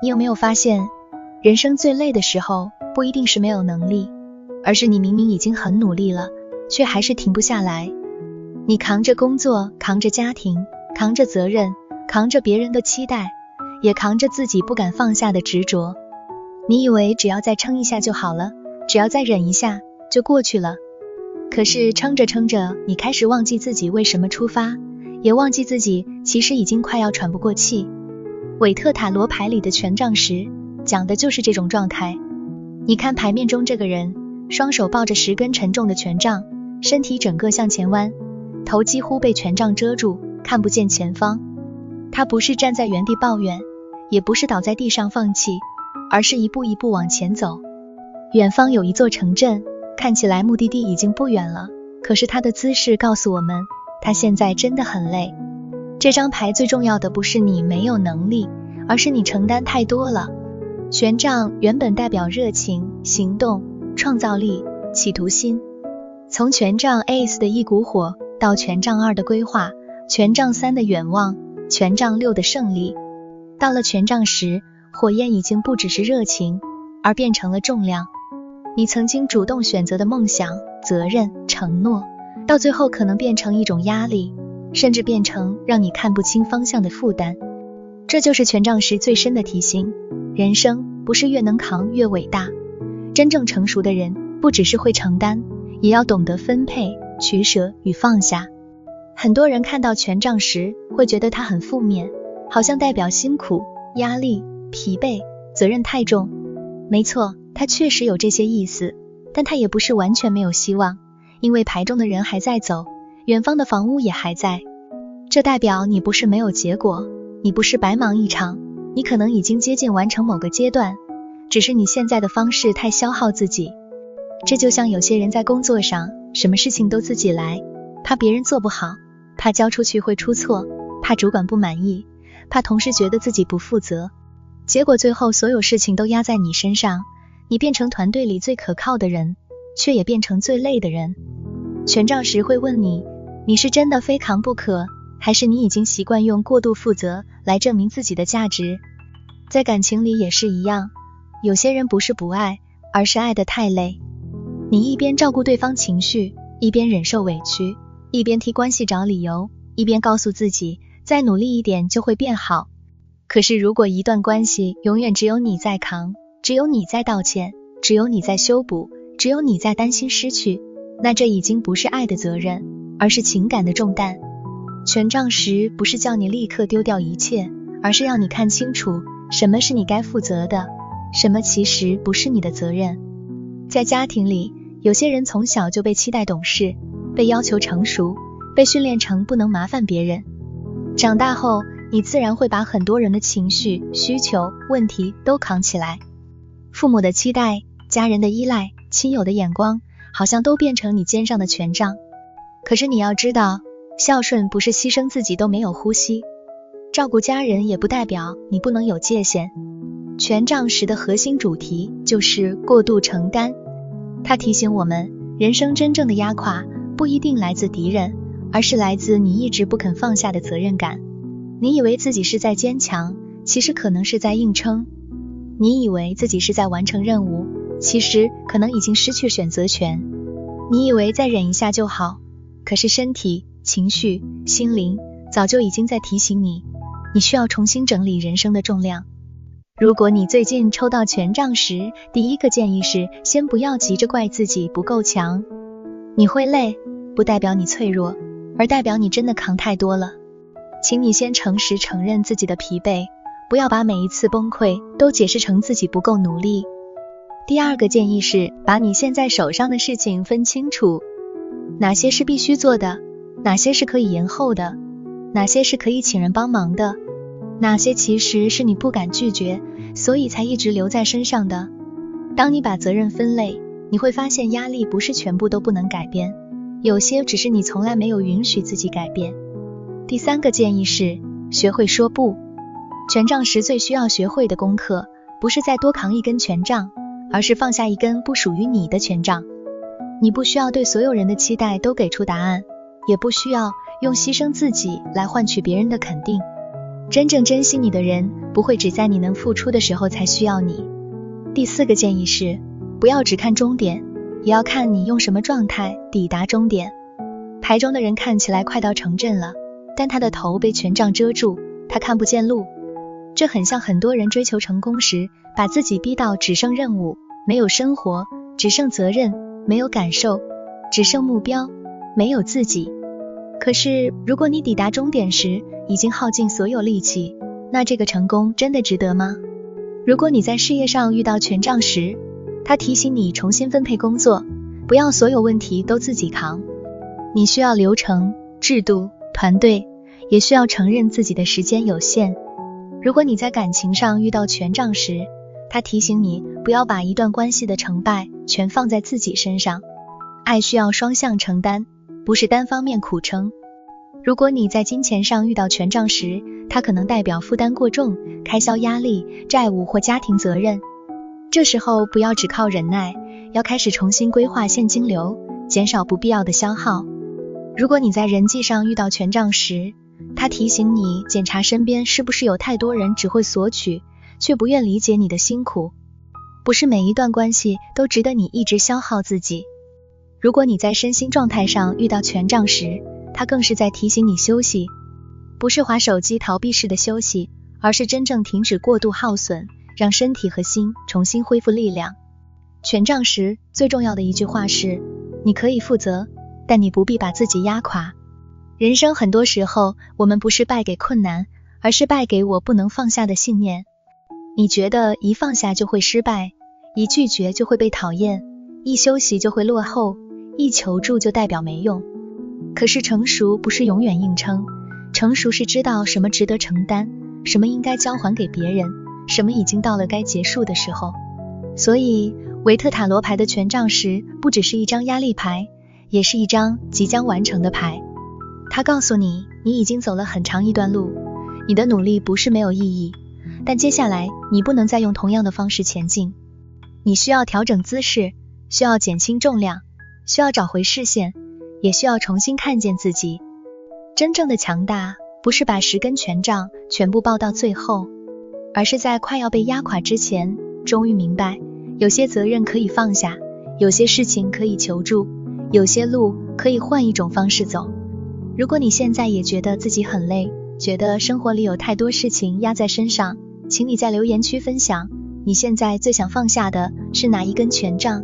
你有没有发现，人生最累的时候，不一定是没有能力，而是你明明已经很努力了，却还是停不下来。你扛着工作，扛着家庭，扛着责任，扛着别人的期待，也扛着自己不敢放下的执着。你以为只要再撑一下就好了，只要再忍一下就过去了。可是撑着撑着，你开始忘记自己为什么出发，也忘记自己其实已经快要喘不过气。韦特塔罗牌里的权杖十讲的就是这种状态。你看牌面中这个人，双手抱着10根沉重的权杖，身体整个向前弯，头几乎被权杖遮住，看不见前方。他不是站在原地抱怨，也不是倒在地上放弃，而是一步一步往前走。远方有一座城镇，看起来目的地已经不远了，可是他的姿势告诉我们，他现在真的很累。这张牌最重要的不是你没有能力，而是你承担太多了。权杖原本代表热情、行动、创造力、企图心。从权杖 Ace 的一股火，到权杖2的规划，权杖3的远望，权杖6的胜利。到了权杖10，火焰已经不只是热情，而变成了重量。你曾经主动选择的梦想、责任、承诺，到最后可能变成一种压力，甚至变成让你看不清方向的负担。这就是权杖10最深的提醒，人生不是越能扛越伟大。真正成熟的人，不只是会承担，也要懂得分配、取舍与放下。很多人看到权杖10，会觉得它很负面，好像代表辛苦、压力、疲惫、责任太重。没错，它确实有这些意思，但它也不是完全没有希望，因为牌中的人还在走，远方的房屋也还在。这代表你不是没有结果，你不是白忙一场，你可能已经接近完成某个阶段，只是你现在的方式太消耗自己。这就像有些人在工作上，什么事情都自己来，怕别人做不好，怕交出去会出错，怕主管不满意，怕同事觉得自己不负责，结果最后所有事情都压在你身上，你变成团队里最可靠的人，却也变成最累的人。权杖10会问你，你是真的非扛不可，还是你已经习惯用过度负责来证明自己的价值？在感情里也是一样，有些人不是不爱，而是爱得太累。你一边照顾对方情绪，一边忍受委屈，一边替关系找理由，一边告诉自己再努力一点就会变好。可是如果一段关系永远只有你在扛，只有你在道歉，只有你在修补，只有你在担心失去，那这已经不是爱的责任，而是情感的重担。权杖10不是叫你立刻丢掉一切，而是让你看清楚什么是你该负责的，什么其实不是你的责任。在家庭里，有些人从小就被期待懂事，被要求成熟，被训练成不能麻烦别人。长大后，你自然会把很多人的情绪、需求、问题都扛起来。父母的期待、家人的依赖、亲友的眼光，好像都变成你肩上的权杖。可是你要知道，孝顺不是牺牲自己都没有呼吸，照顾家人也不代表你不能有界限。权杖10的核心主题就是过度承担，它提醒我们，人生真正的压垮不一定来自敌人，而是来自你一直不肯放下的责任感。你以为自己是在坚强，其实可能是在硬撑。你以为自己是在完成任务，其实可能已经失去选择权。你以为再忍一下就好，可是身体、情绪、心灵早就已经在提醒你，你需要重新整理人生的重量。如果你最近抽到权杖10，第一个建议是，先不要急着怪自己不够强。你会累，不代表你脆弱，而代表你真的扛太多了。请你先诚实承认自己的疲惫，不要把每一次崩溃都解释成自己不够努力。第二个建议是，把你现在手上的事情分清楚，哪些是必须做的，哪些是可以延后的，哪些是可以请人帮忙的，哪些其实是你不敢拒绝，所以才一直留在身上的。当你把责任分类，你会发现压力不是全部都不能改变，有些只是你从来没有允许自己改变。第三个建议是，学会说不。权杖10最需要学会的功课，不是再多扛一根权杖，而是放下一根不属于你的权杖。你不需要对所有人的期待都给出答案，也不需要用牺牲自己来换取别人的肯定。真正珍惜你的人，不会只在你能付出的时候才需要你。第4个建议是，不要只看终点，也要看你用什么状态抵达终点。牌中的人看起来快到城镇了，但他的头被权杖遮住，他看不见路。这很像很多人追求成功时，把自己逼到只剩任务，没有生活，只剩责任，没有感受，只剩目标，没有自己。可是如果你抵达终点时已经耗尽所有力气，那这个成功真的值得吗？如果你在事业上遇到权杖时，它提醒你重新分配工作，不要所有问题都自己扛。你需要流程、制度、团队，也需要承认自己的时间有限。如果你在感情上遇到权杖时，它提醒你不要把一段关系的成败全放在自己身上。爱需要双向承担，不是单方面苦撑。如果你在金钱上遇到权杖时，它可能代表负担过重、开销压力、债务或家庭责任。这时候不要只靠忍耐，要开始重新规划现金流，减少不必要的消耗。如果你在人际上遇到权杖时，它提醒你检查身边是不是有太多人只会索取，却不愿理解你的辛苦。不是每一段关系都值得你一直消耗自己。如果你在身心状态上遇到权杖时，它更是在提醒你休息，不是滑手机逃避式的休息，而是真正停止过度耗损，让身体和心重新恢复力量。权杖时最重要的一句话是，你可以负责，但你不必把自己压垮。人生很多时候，我们不是败给困难，而是败给我不能放下的信念。你觉得一放下就会失败，一拒绝就会被讨厌，一休息就会落后，一求助就代表没用。可是成熟不是永远硬撑，成熟是知道什么值得承担，什么应该交还给别人，什么已经到了该结束的时候。所以维特塔罗牌的权杖时不只是一张压力牌，也是一张即将完成的牌。它告诉你，你已经走了很长一段路，你的努力不是没有意义，但接下来你不能再用同样的方式前进。你需要调整姿势，需要减轻重量，需要找回视线，也需要重新看见自己。真正的强大不是把10根权杖全部抱到最后，而是在快要被压垮之前，终于明白，有些责任可以放下，有些事情可以求助，有些路可以换一种方式走。如果你现在也觉得自己很累，觉得生活里有太多事情压在身上，请你在留言区分享，你现在最想放下的是哪一根权杖？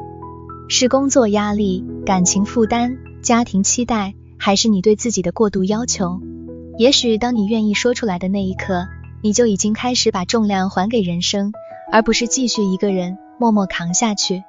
是工作压力、感情负担、家庭期待，还是你对自己的过度要求？也许当你愿意说出来的那一刻，你就已经开始把重量还给人生，而不是继续一个人默默扛下去。